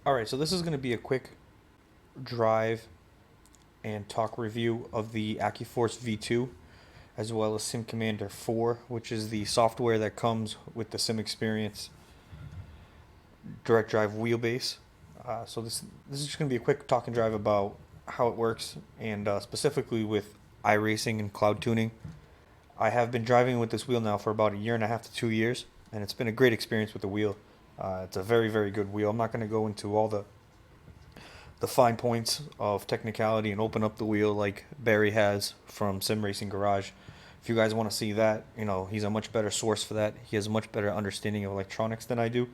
Alright, so this is going to be a quick drive and talk review of the Accuforce V2 as well as SimCommander 4, which is the software that comes with the Simexperience direct drive wheelbase. So this is just going to be a quick talk and drive about how it works and specifically with iRacing and cloud tuning. I have been driving with this wheel now for about a year and a half to 2 years, and it's been a great experience with the wheel. It's a very, very good wheel. I'm not going to go into all the fine points of technicality and open up the wheel like Barry has from Sim Racing Garage. If you guys want to see that, he's a much better source for that. He has a much better understanding of electronics than I do.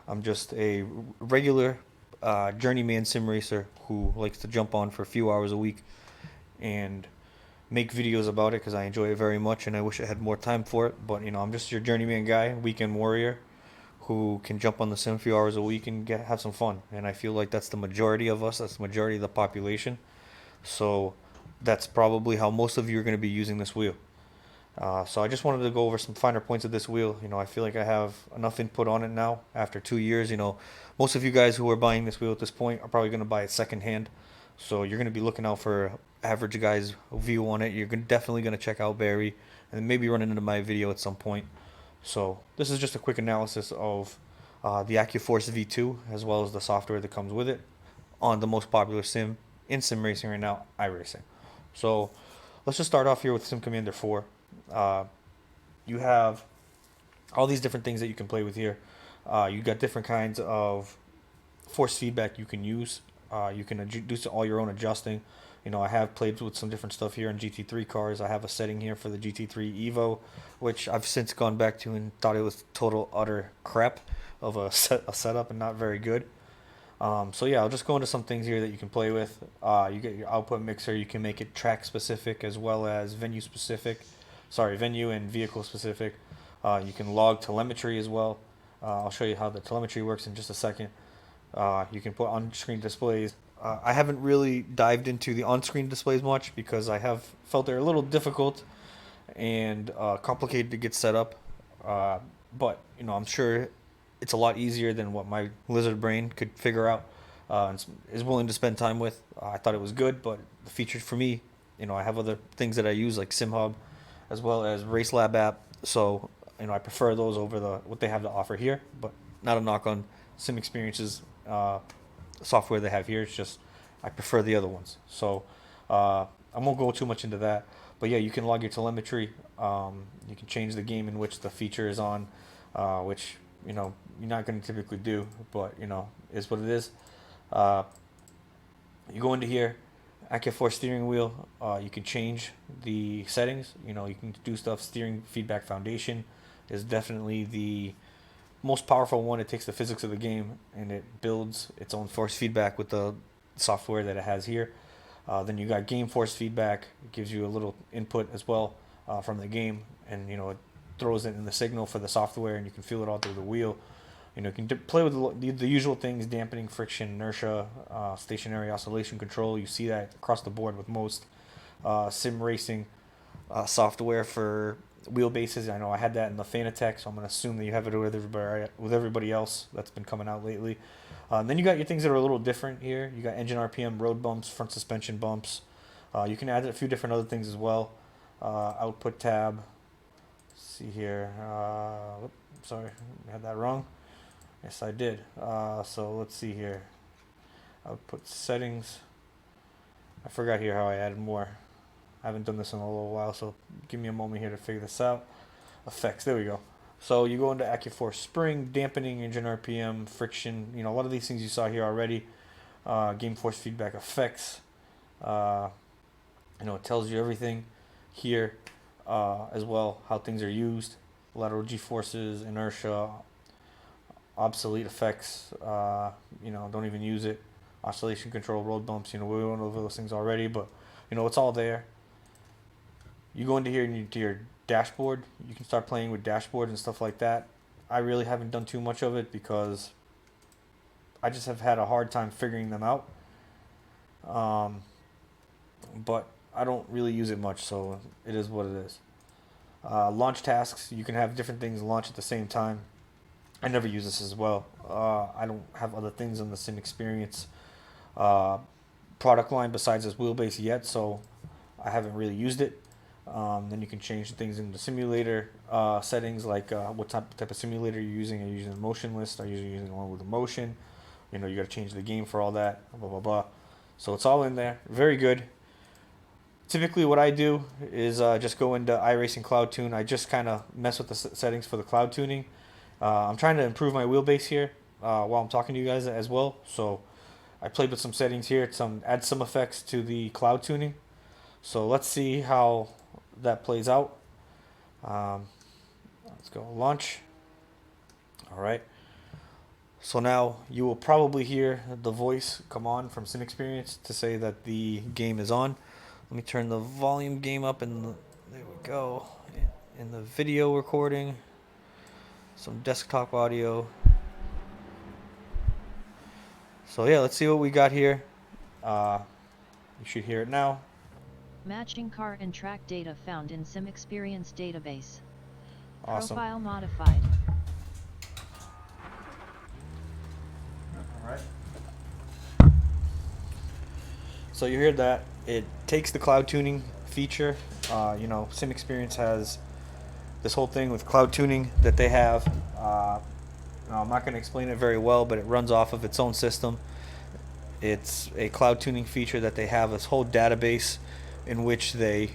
I'm just a regular journeyman sim racer who likes to jump on for a few hours a week and make videos about it because I enjoy it very much and I wish I had more time for it. But I'm just your journeyman guy, weekend warrior, who can jump on the sim a few hours a week and have some fun. And I feel like that's the majority of us. That's the majority of the population. So that's probably how most of you are going to be using this wheel. So I just wanted to go over some finer points of this wheel. I feel like I have enough input on it now after 2 years. Most of you guys who are buying this wheel at this point are probably going to buy it secondhand. So you're going to be looking out for average guy's view on it. You're definitely going to check out Barry and maybe run into my video at some point. So this is just a quick analysis of the Accuforce V2 as well as the software that comes with it on the most popular sim in sim racing right now, iRacing. So let's just start off here with SimCommander 4. You have all these different things that you can play with here. You got different kinds of force feedback you can use. You can do all your own adjusting. I have played with some different stuff here in GT3 cars. I have a setting here for the GT3 Evo, which I've since gone back to and thought it was total utter crap of a setup and not very good. So yeah, I'll just go into some things here that you can play with. You get your output mixer. You can make it track specific as well as venue specific. Sorry, venue and vehicle specific. You can log telemetry as well. I'll show you how the telemetry works in just a second. You can put on-screen displays. I haven't really dived into the on-screen displays much because I have felt they're a little difficult and complicated to get set up. But I'm sure it's a lot easier than what my lizard brain could figure out and is willing to spend time with. I thought it was good, but the features for me, I have other things that I use like SimHub as well as RaceLab app. So I prefer those over what they have to offer here. But not a knock on Simexperience's software they have here. It's just I prefer the other ones. So I won't go too much into that. But yeah, you can log your telemetry. You can change the game in which the feature is on, which you're not going to typically do, but is what it is. You go into here, Accuforce steering wheel. You can change the settings. You can do stuff. Steering feedback foundation is definitely the most powerful one. It takes the physics of the game and it builds its own force feedback with the software that it has here. Then you got game force feedback. It gives you a little input as well from the game, and it throws it in the signal for the software, and you can feel it all through the wheel. You can play with the usual things: dampening, friction, inertia, stationary oscillation control. You see that across the board with most sim racing software for wheelbases. I know I had that in the Fanatec, so I'm going to assume that you have it with everybody else that's been coming out lately. Then you got your things that are a little different here. You got engine RPM, road bumps, front suspension bumps. You can add a few different other things as well. Output tab. Let's see here. Sorry, I had that wrong. Yes, I did. So let's see here. Output settings. I forgot here how I added more. I haven't done this in a little while, so give me a moment here to figure this out. Effects, there we go. So you go into Accuforce Spring, dampening, engine RPM, friction. A lot of these things you saw here already. Game force feedback effects. It tells you everything here as well, how things are used. Lateral G-forces, inertia, obsolete effects. Don't even use it. Oscillation control, road bumps. We went over those things already, but it's all there. You go into here and into your dashboard. You can start playing with dashboard and stuff like that. I really haven't done too much of it because I just have had a hard time figuring them out. But I don't really use it much, so it is what it is. Launch tasks. You can have different things launch at the same time. I never use this as well. I don't have other things on the Simexperience product line besides this wheelbase yet, so I haven't really used it. Then you can change things in the simulator settings, like what type of simulator you're using. Are you using a motionless? Are you using one with a motion? You know, you got to change the game for all that, blah, blah, blah. So it's all in there. Very good. Typically what I do is just go into iRacing Cloud Tune. I just kind of mess with the settings for the cloud tuning. I'm trying to improve my wheelbase here while I'm talking to you guys as well. So I played with some settings here, add some effects to the cloud tuning. So let's see how that plays out. Let's go launch. All right. So now you will probably hear the voice come on from Simexperience to say that the game is on. Let me turn the volume game up, and there we go. In the video recording, some desktop audio. So yeah, let's see what we got here. You should hear it now. Matching car and track data found in Simexperience database. Awesome. Profile modified. All right. So you hear that it takes the cloud tuning feature. You know, Simexperience has this whole thing with cloud tuning that they have. I'm not going to explain it very well, but it runs off of its own system. It's a cloud tuning feature that they have, this whole database in which they,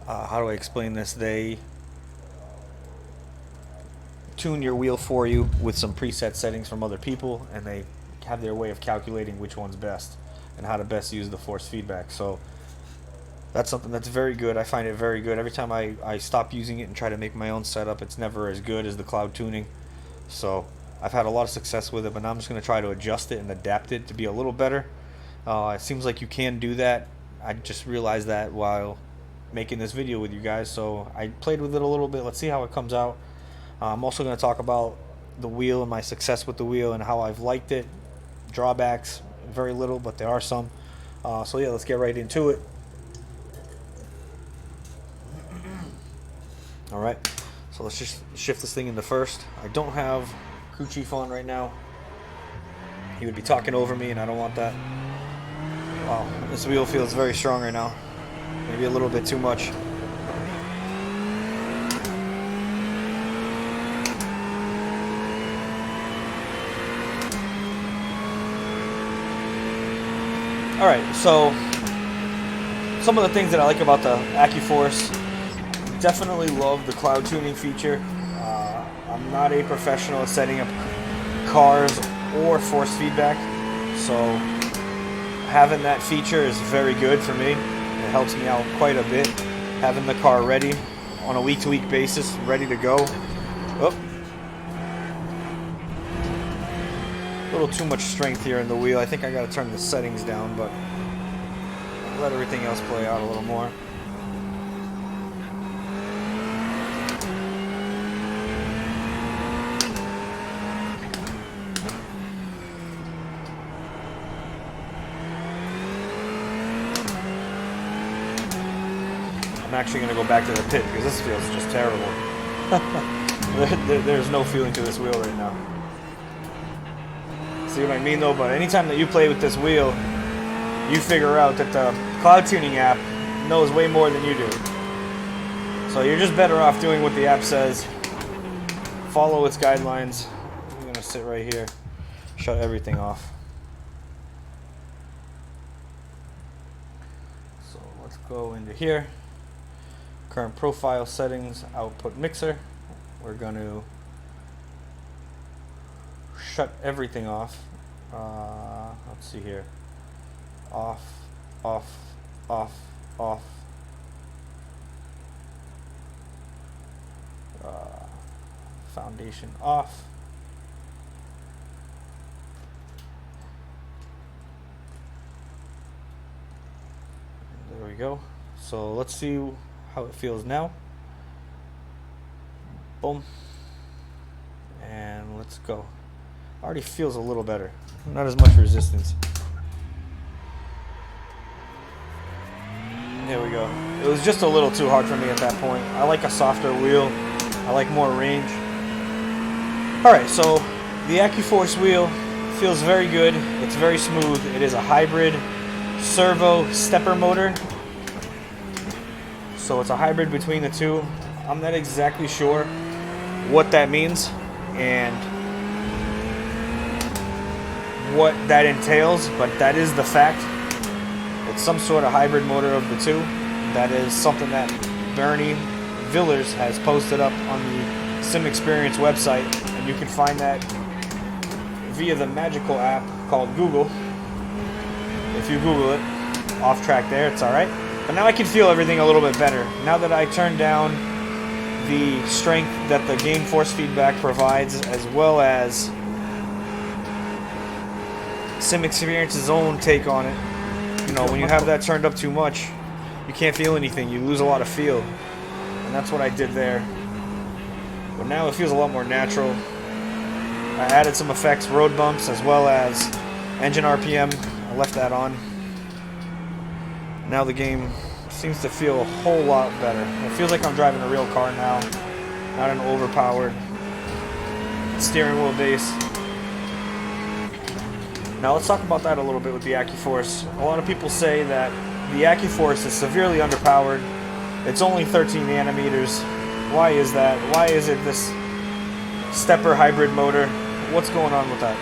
how do I explain this? They tune your wheel for you with some preset settings from other people, and they have their way of calculating which one's best and how to best use the force feedback. So that's something that's very good. I find it very good. Every time I stop using it and try to make my own setup, it's never as good as the cloud tuning. So I've had a lot of success with it, but now I'm just going to try to adjust it and adapt it to be a little better. It seems like you can do that. I just realized that while making this video with you guys, so I played with it a little bit. Let's see how it comes out. I'm also going to talk about the wheel and my success with the wheel and how I've liked it. Drawbacks, very little, but there are some. So yeah, let's get right into it. Alright, so let's just shift this thing into first. I don't have crew chief on right now. He would be talking over me, and I don't want that. Wow, this wheel feels very strong right now. Maybe a little bit too much. Alright, so some of the things that I like about the Accuforce, definitely love the cloud tuning feature. I'm not a professional at setting up cars or force feedback, so having that feature is very good for me. It helps me out quite a bit. Having the car ready on a week-to-week basis, ready to go. Oh. A little too much strength here in the wheel. I think I got to turn the settings down, but let everything else play out a little more. I'm actually going to go back to the pit because this feels just terrible. There's no feeling to this wheel right now. See what I mean though? But anytime that you play with this wheel, you figure out that the cloud tuning app knows way more than you do. So you're just better off doing what the app says. Follow its guidelines. I'm going to sit right here, shut everything off. So let's go into here. Current profile settings, output mixer. We're going to shut everything off. Let's see here. Off, off, off, off. Foundation off. There we go. So let's see how it feels now. Boom. And let's go. Already feels a little better. Not as much resistance. There we go. It was just a little too hard for me at that point. I like a softer wheel. I like more range. Alright, so the Accuforce wheel feels very good. It's very smooth. It is a hybrid servo stepper motor. So it's a hybrid between the two. I'm not exactly sure what that means and what that entails, but that is the fact. It's some sort of hybrid motor of the two. That is something that Bernie Villers has posted up on the Simexperience website, and you can find that via the magical app called Google. If you Google it, off track there, it's alright. But now I can feel everything a little bit better. Now that I turned down the strength that the game force feedback provides, as well as Simexperience's own take on it. You know, when you have that turned up too much, you can't feel anything. You lose a lot of feel. And that's what I did there. But now it feels a lot more natural. I added some effects, road bumps, as well as engine RPM. I left that on. Now the game seems to feel a whole lot better. It feels like I'm driving a real car now, not an overpowered steering wheel base. Now let's talk about that a little bit with the Accuforce. A lot of people say that the Accuforce is severely underpowered. It's only 13 nanometers. Why is that? Why is it this stepper hybrid motor? What's going on with that?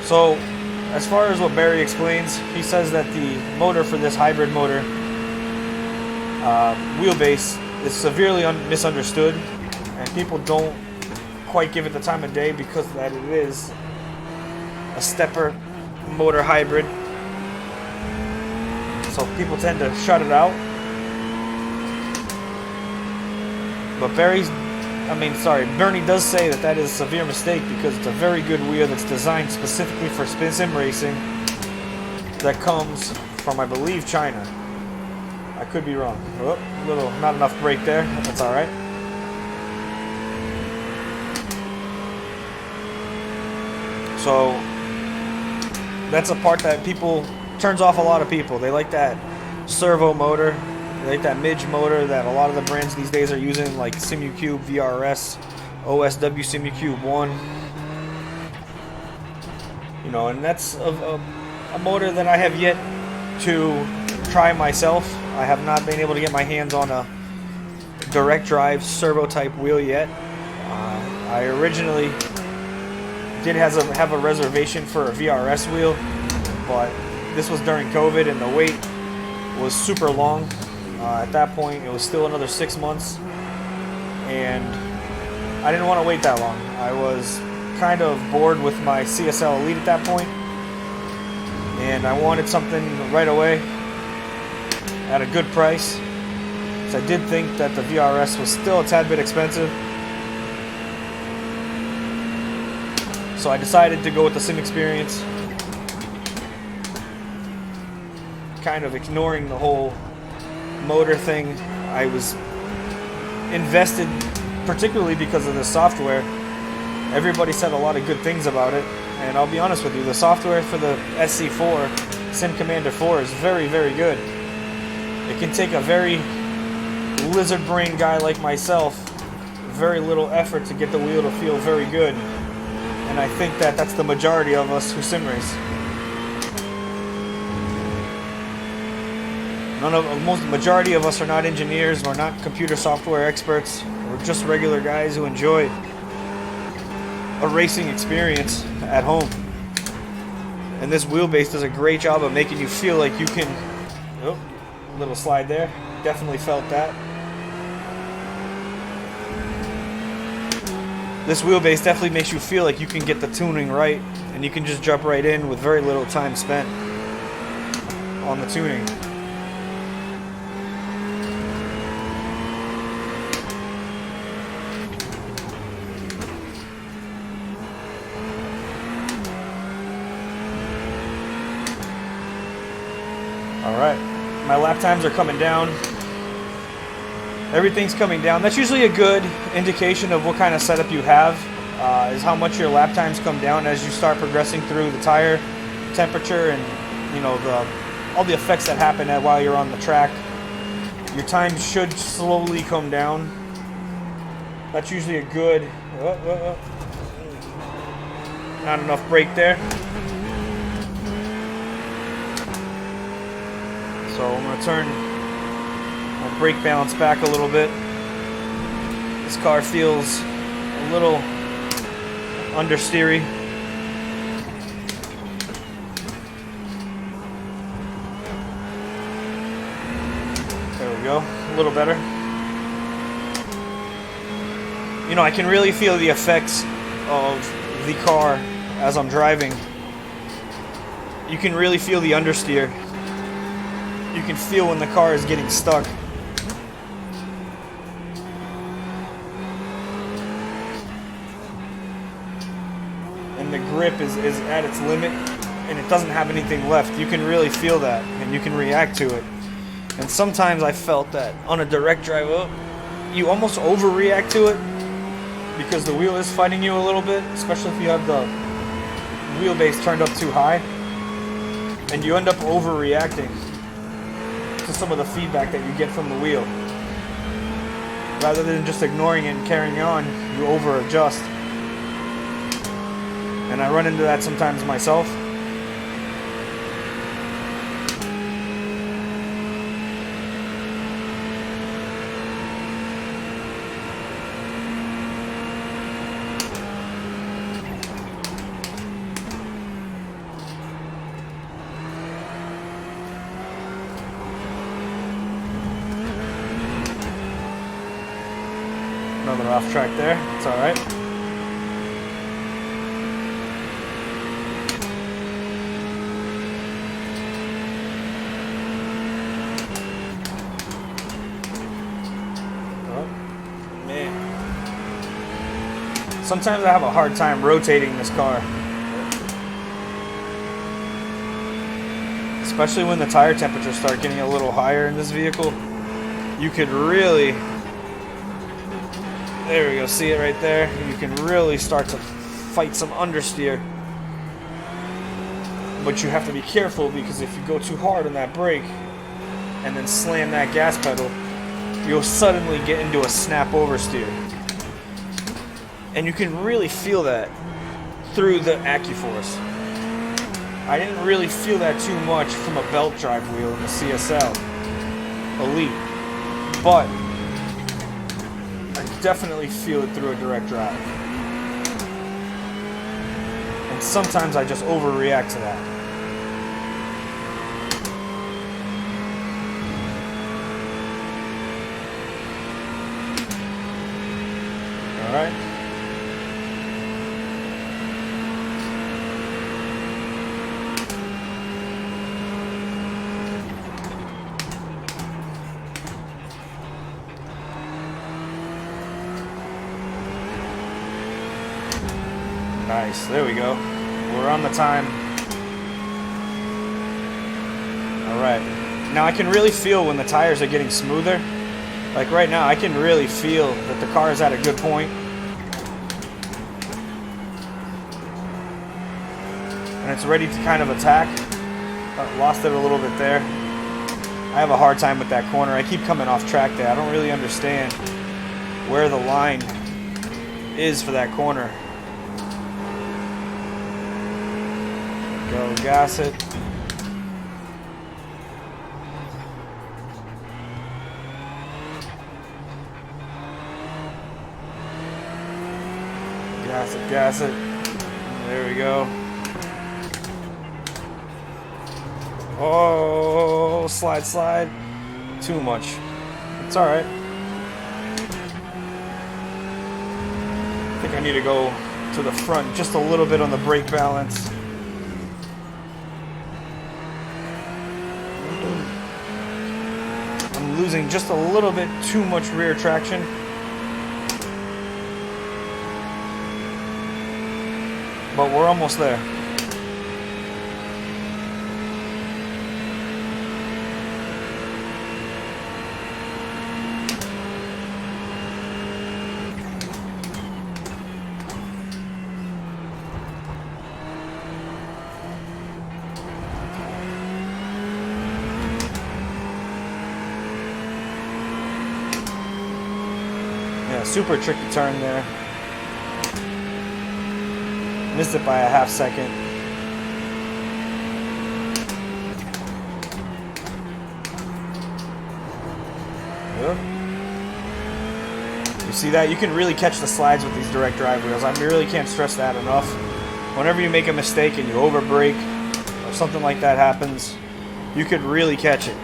So, as far as what Barry explains, he says that the motor for this hybrid motor wheelbase is severely misunderstood, and people don't quite give it the time of day because that it is a stepper motor hybrid. So people tend to shut it out. But Bernie does say that that is a severe mistake because it's a very good wheel that's designed specifically for sim racing that comes from, I believe, China. I could be wrong. Oh, not enough brake there. That's alright. So that's a part that turns off a lot of people. They like that servo motor. They like that midge motor that a lot of the brands these days are using, like SimuCube VRS, OSW SimuCube 1. You know, and that's a motor that I have yet to try myself. I have not been able to get my hands on a direct drive servo type wheel yet. I originally did have a reservation for a VRS wheel, but this was during COVID and the wait was super long. At that point, it was still another 6 months, and I didn't want to wait that long. I was kind of bored with my CSL Elite at that point, and I wanted something right away at a good price. So I did think that the VRS was still a tad bit expensive. So I decided to go with the Simexperience, kind of ignoring the whole motor thing. I was invested particularly because of the software. Everybody said a lot of good things about it, and I'll be honest with you, the software for the SC4, Sim Commander 4, is very, very good. It can take a very lizard brain guy like myself very little effort to get the wheel to feel very good, and I think that that's the majority of us who sim race. The majority of us are not engineers, we're not computer software experts, we're just regular guys who enjoy a racing experience at home. And this wheelbase does a great job of making you feel like you can... Oh, little slide there. Definitely felt that. This wheelbase definitely makes you feel like you can get the tuning right, and you can just jump right in with very little time spent on the tuning. Alright, my lap times are coming down. Everything's coming down. That's usually a good indication of what kind of setup you have, is how much your lap times come down as you start progressing through the tire temperature and, you know, all the effects that happen while you're on the track. Your time should slowly come down. That's usually a good Not enough brake there. So I'm going to turn my brake balance back a little bit. This car feels a little understeery. There we go, a little better. You know, I can really feel the effects of the car as I'm driving. You can really feel the understeer. You can feel when the car is getting stuck. And the grip is at its limit and it doesn't have anything left. You can really feel that and you can react to it. And sometimes I felt that on a direct drive up, you almost overreact to it because the wheel is fighting you a little bit, especially if you have the wheelbase turned up too high. And you end up overreacting to some of the feedback that you get from the wheel. Rather than just ignoring it and carrying on, you over adjust. And I run into that sometimes myself. Another off track there, it's alright. Oh, man. Sometimes I have a hard time rotating this car. Especially when the tire temperatures start getting a little higher in this vehicle. You could really... There we go, see it right there? You can really start to fight some understeer. But you have to be careful because if you go too hard on that brake and then slam that gas pedal, you'll suddenly get into a snap oversteer. And you can really feel that through the Accuforce. I didn't really feel that too much from a belt drive wheel in the CSL Elite. But definitely feel it through a direct drive. And sometimes I just overreact to that. Alright. Nice, there we go. We're on the time. Alright. Now I can really feel when the tires are getting smoother. Like right now, I can really feel that the car is at a good point. And it's ready to kind of attack. Lost it a little bit there. I have a hard time with that corner. I keep coming off track there. I don't really understand where the line is for that corner. Go, gas it. Gas it, gas it. There we go. Oh, slide, slide. Too much. It's alright. I think I need to go to the front just a little bit on the brake balance. I'm losing just a little bit too much rear traction. But we're almost there. Yeah, super tricky turn there. Missed it by a half second. Yep. You see that? You can really catch the slides with these direct drive wheels. I really can't stress that enough. Whenever you make a mistake and you overbrake or something like that happens, you could really catch it.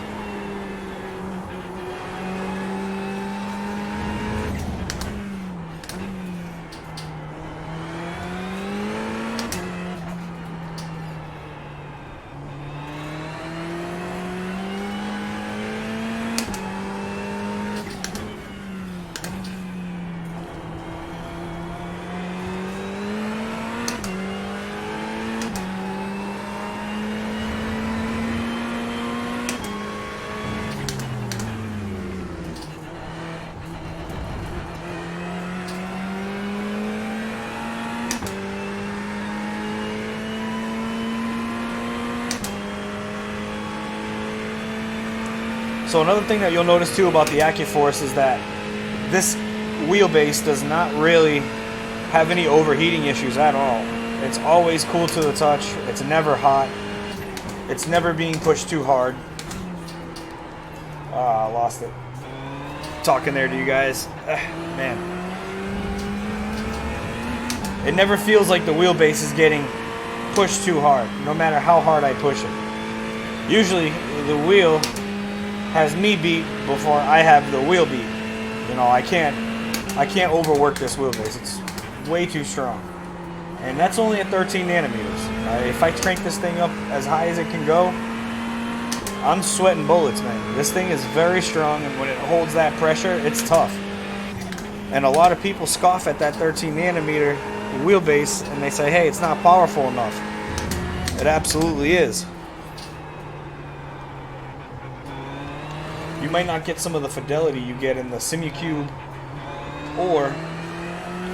So another thing that you'll notice too about the Accuforce is that this wheelbase does not really have any overheating issues at all. It's always cool to the touch. It's never hot. It's never being pushed too hard. I lost it. Talking there to you guys. Man. It never feels like the wheelbase is getting pushed too hard, no matter how hard I push it. Usually the wheel has me beat before I have the wheel beat. You know, I can't overwork this wheelbase. It's way too strong. And that's only at 13 nanometers. If I crank this thing up as high as it can go, I'm sweating bullets, man. This thing is very strong, and when it holds that pressure, it's tough. And a lot of people scoff at that 13 nanometer wheelbase, and they say, hey, it's not powerful enough. It absolutely is. You might not get some of the fidelity you get in the Simecube or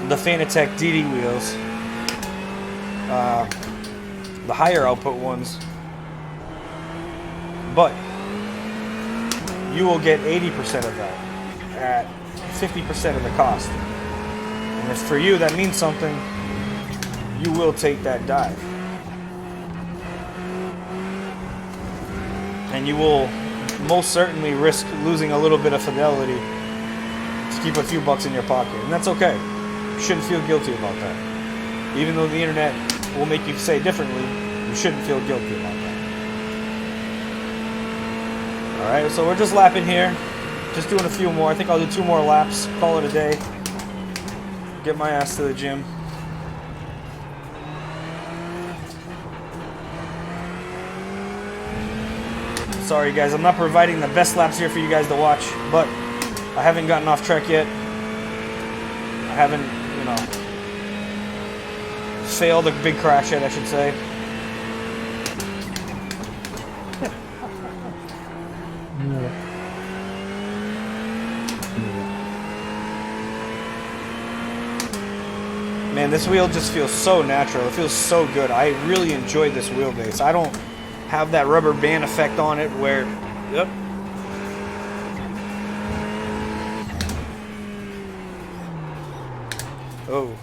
the Fanatec DD wheels, the higher output ones, but you will get 80% of that at 50% of the cost. And if for you that means something, you will take that dive. And you will most certainly risk losing a little bit of fidelity to keep a few bucks in your pocket, and that's okay. You shouldn't feel guilty about that. Even though the internet will make you say differently, you shouldn't feel guilty about that. Alright, so we're just lapping here, just doing a few more. I think I'll do 2 more laps, call it a day, get my ass to the gym. Sorry guys, I'm not providing the best laps here for you guys to watch, but I haven't gotten off track yet. I haven't, you know, failed a big crash yet, I should say. Man, this wheel just feels so natural. It feels so good. I really enjoyed this wheelbase. I don't have that rubber band effect on it where, yep. Oh.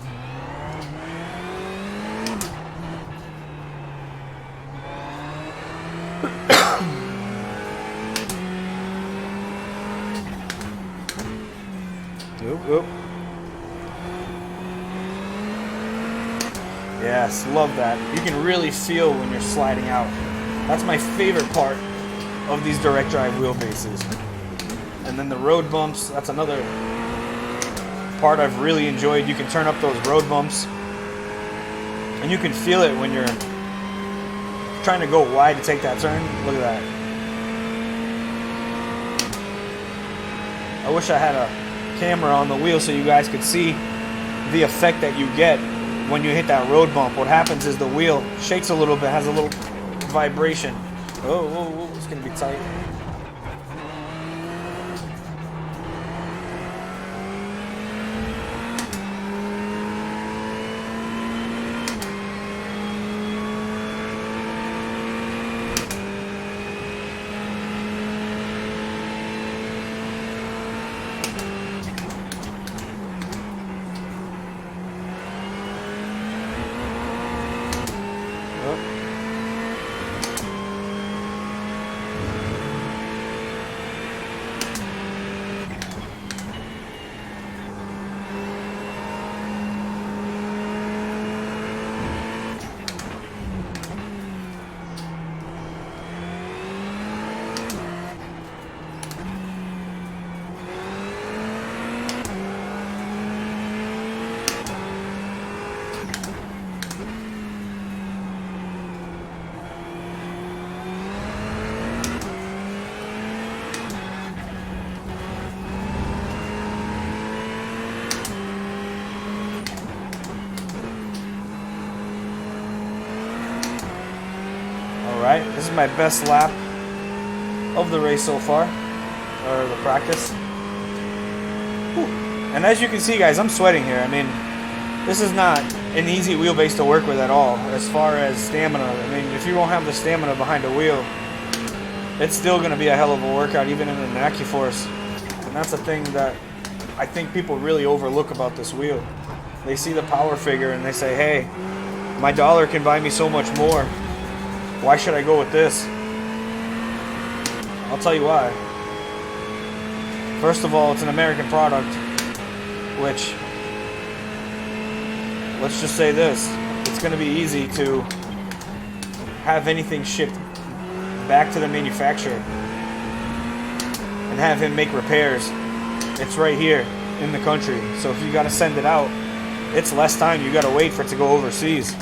Oop. Yes, love that. You can really feel when you're sliding out. That's my favorite part of these direct drive wheelbases. And then the road bumps, that's another part I've really enjoyed. You can turn up those road bumps, and you can feel it when you're trying to go wide to take that turn. Look at that. I wish I had a camera on the wheel so you guys could see the effect that you get when you hit that road bump. What happens is the wheel shakes a little bit, has a little vibration. Oh, it's gonna be tight. Alright, this is my best lap of the race so far, or the practice. Whew. And as you can see, guys, I'm sweating here. I mean, this is not an easy wheelbase to work with at all as far as stamina. I mean, if you don't have the stamina behind a wheel, it's still going to be a hell of a workout, even in an Accuforce. And that's the thing that I think people really overlook about this wheel. They see the power figure and they say, hey, my dollar can buy me so much more. Why should I go with this? I'll tell you why. First of all, it's an American product, which, let's just say this, it's going to be easy to have anything shipped back to the manufacturer and have him make repairs. It's right here in the country. So if you got to send it out, it's less time you got to wait for it to go overseas.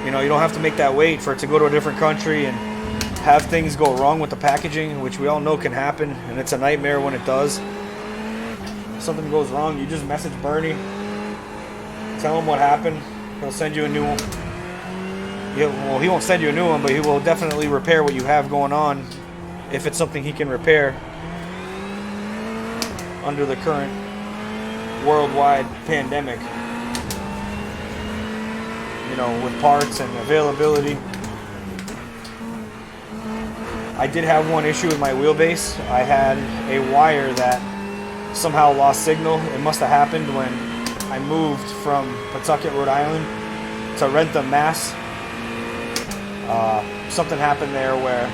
You know, you don't have to make that wait for it to go to a different country and have things go wrong with the packaging, which we all know can happen, and it's a nightmare when it does. If something goes wrong, you just message Bernie, tell him what happened, he'll send you a new one. Well, he won't send you a new one, but he will definitely repair what you have going on if it's something he can repair under the current worldwide pandemic. You know, with parts and availability. I did have one issue with my wheelbase. I had a wire that somehow lost signal. It must have happened when I moved from Pawtucket, Rhode Island to Rentham, Mass. Something happened there where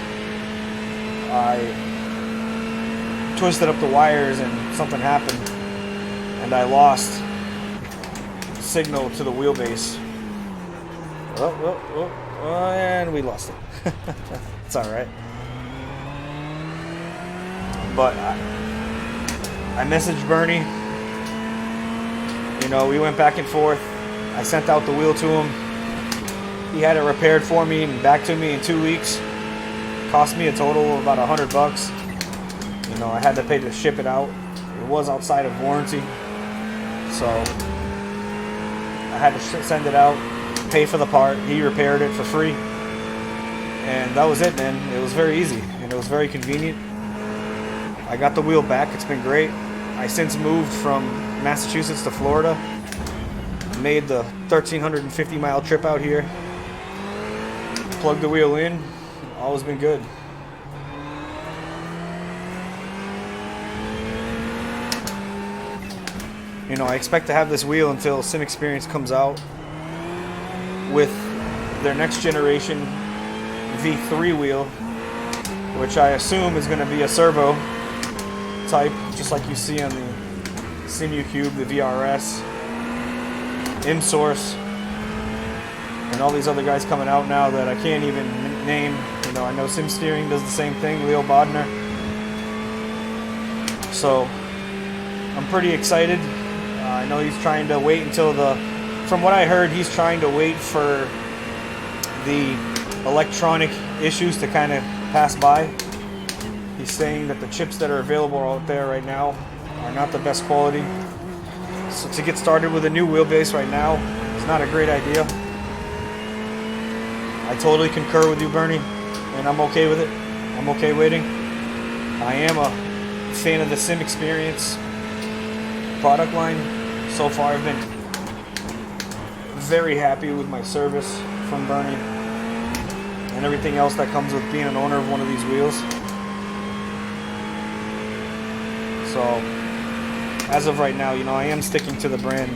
I twisted up the wires and something happened and I signal to the wheelbase. And we lost it. It's alright. But I messaged Bernie. You know, we went back and forth. I sent out the wheel to him. He had it repaired for me and back to me in 2 weeks. Cost me a total of about $100. You know, I had to pay to ship it out. It was outside of warranty. So I had to send it out, pay for the part. He repaired it for free. And that was it, man. It was very easy and it was very convenient. I got the wheel back. It's been great. I since moved from Massachusetts to Florida. Made the 1,350 mile trip out here. Plugged the wheel in. All has been good. You know, I expect to have this wheel until Simexperience comes out with their next generation V3 wheel, which I assume is going to be a servo type, just like you see on the Simecube, the VRS, ImSource, and all these other guys coming out now that I can't even name. You know, I know SimSteering does the same thing, Leo Bodner. So I'm pretty excited. I know he's trying to wait until from what I heard, he's trying to wait for the electronic issues to kind of pass by. He's saying that the chips that are available out there right now are not the best quality. So to get started with a new wheelbase right now is not a great idea. I totally concur with you, Bernie, and I'm okay with it. I'm okay waiting. I am a fan of the Simexperience product line. So far, I've been very happy with my service from Bernie and everything else that comes with being an owner of one of these wheels. So, as of right now, you know, I am sticking to the brand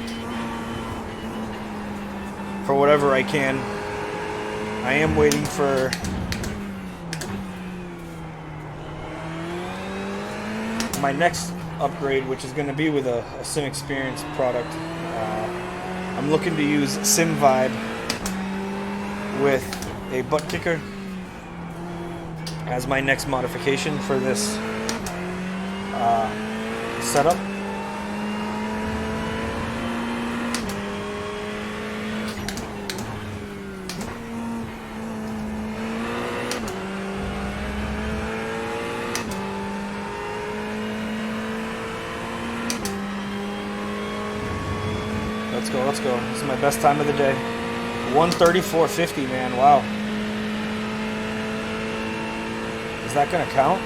for whatever I can. I am waiting for my next upgrade, which is going to be with a Simexperience product. I'm looking to use SimVibe with a butt kicker as my next modification for this setup. Let's go. This is my best time of the day. 134.50, man. Wow. Is that gonna count?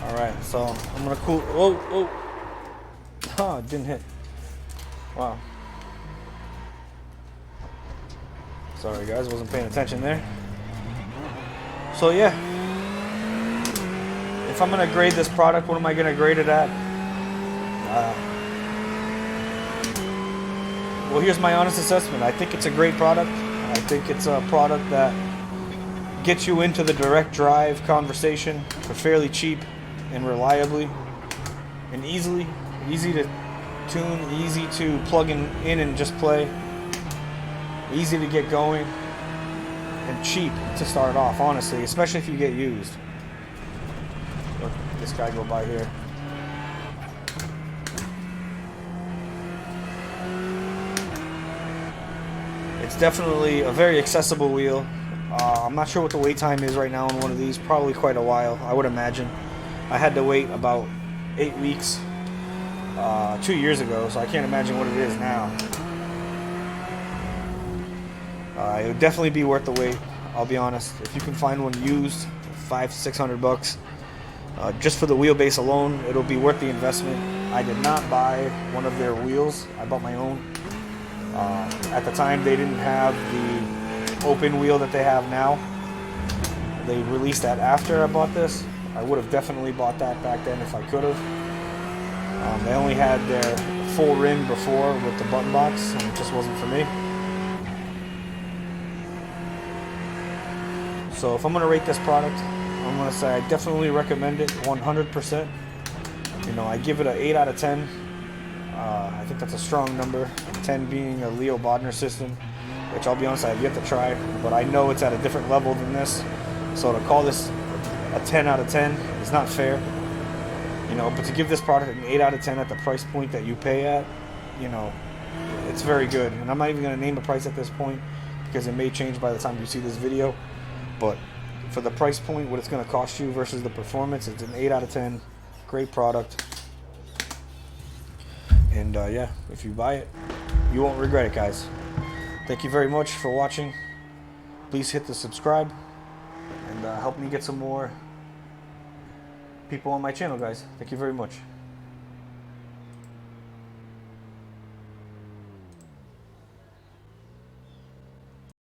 All right, so I'm gonna cool. Oh, oh, it didn't hit. Wow. Sorry, guys, wasn't paying attention there. So yeah, if I'm gonna grade this product, what am I gonna grade it at? Well, here's my honest assessment. I think it's a great product. I think it's a product that gets you into the direct drive conversation for fairly cheap and reliably and easily. Easy to tune, easy to plug in and just play. Easy to get going and cheap to start off, honestly, especially if you get used. Look, this guy go by here. It's definitely a very accessible wheel. I'm not sure what the wait time is right now on one of these. Probably quite a while, I would imagine. I had to wait about 8 weeks 2 years ago, so I can't imagine what it is now. It would definitely be worth the wait. I'll be honest. If you can find one used, $500-600, just for the wheelbase alone, it'll be worth the investment. I did not buy one of their wheels. I bought my own. At the time, they didn't have the open wheel that they have now. They released that after I bought this. I would have definitely bought that back then if I could have. They only had their full rim before with the button box, and it just wasn't for me. So if I'm going to rate this product, I'm going to say I definitely recommend it 100%. You know, I give it an 8 out of 10. I think that's a strong number. 10 being a Leo Bodner system, which I'll be honest, I've yet to try, but I know it's at a different level than this. So to call this a 10 out of 10 is not fair. You know, but to give this product an 8 out of 10 at the price point that you pay at, you know, it's very good. And I'm not even going to name a price at this point because it may change by the time you see this video. But for the price point, what it's going to cost you versus the performance, it's an 8 out of 10. Great product. And yeah, if you buy it, you won't regret it, guys. Thank you very much for watching. Please hit the subscribe and help me get some more people on my channel, guys. Thank you very much.